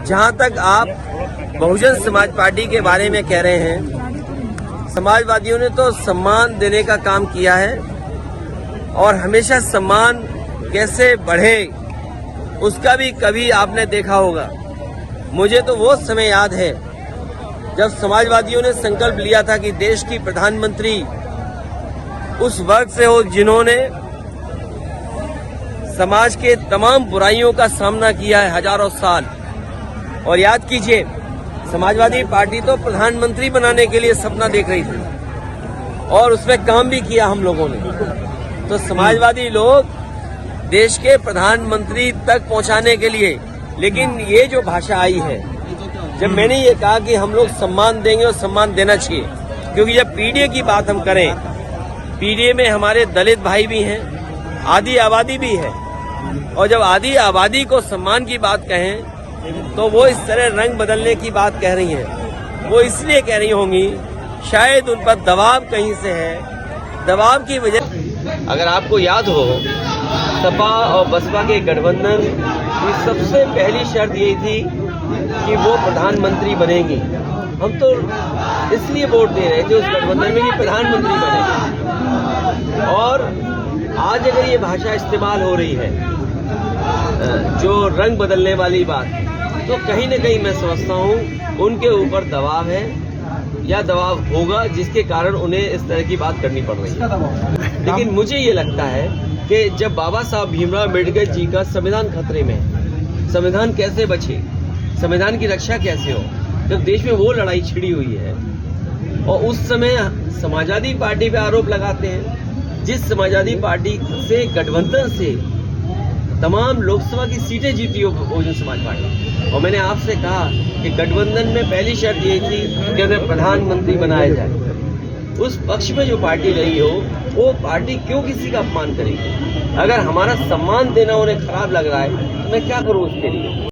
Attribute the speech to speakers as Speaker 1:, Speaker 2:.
Speaker 1: जहां तक आप बहुजन समाज पार्टी के बारे में कह रहे हैं, समाजवादियों ने तो सम्मान देने का काम किया है और हमेशा सम्मान कैसे बढ़े उसका भी कभी आपने देखा होगा। मुझे तो वो समय याद है जब समाजवादियों ने संकल्प लिया था कि देश की प्रधानमंत्री उस वर्ग से हो जिन्होंने समाज के तमाम बुराइयों का सामना किया है हजारों साल। और याद कीजिए, समाजवादी पार्टी तो प्रधानमंत्री बनाने के लिए सपना देख रही थी और उसमें काम भी किया हम लोगों ने। तो समाजवादी लोग देश के प्रधानमंत्री तक पहुंचाने के लिए, लेकिन ये जो भाषा आई है, जब मैंने ये कहा कि हम लोग सम्मान देंगे और सम्मान देना चाहिए, क्योंकि जब पीडीए की बात हम करें, पीडीए में हमारे दलित भाई भी हैं, आदि आबादी भी है, और जब आदि आबादी को सम्मान की बात कहें तो वो इस तरह रंग बदलने की बात कह रही हैं। वो इसलिए कह रही होंगी, शायद उन पर दबाव कहीं से है, दबाव की वजह। अगर आपको याद हो, सपा और बसपा के गठबंधन की सबसे पहली शर्त यही थी कि वो प्रधानमंत्री बनेंगी। हम तो इसलिए वोट दे रहे थे उस गठबंधन में कि प्रधानमंत्री बने। और आज अगर ये भाषा इस्तेमाल हो रही है, जो रंग बदलने वाली बात, तो कहीं न कहीं मैं समझता हूँ उनके ऊपर दबाव है या दबाव होगा, जिसके कारण उन्हें इस तरह की बात करनी पड़ रही है। लेकिन मुझे ये लगता है कि जब बाबा साहब भीमराव अम्बेडकर जी का संविधान खतरे में, संविधान कैसे बचे, संविधान की रक्षा कैसे हो, जब देश में वो लड़ाई छिड़ी हुई है और उस समय समाजवादी पार्टी पे आरोप लगाते हैं, जिस समाजवादी पार्टी से गठबंधन से तमाम लोकसभा की सीटें जीती हो बहुजन समाज पार्टी। और मैंने आपसे कहा कि गठबंधन में पहली शर्त ये थी कि उन्हें प्रधानमंत्री बनाया जाए। उस पक्ष में जो पार्टी रही हो, वो पार्टी क्यों किसी का अपमान करेगी? अगर हमारा सम्मान देना उन्हें खराब लग रहा है तो मैं क्या करूं उसके लिए?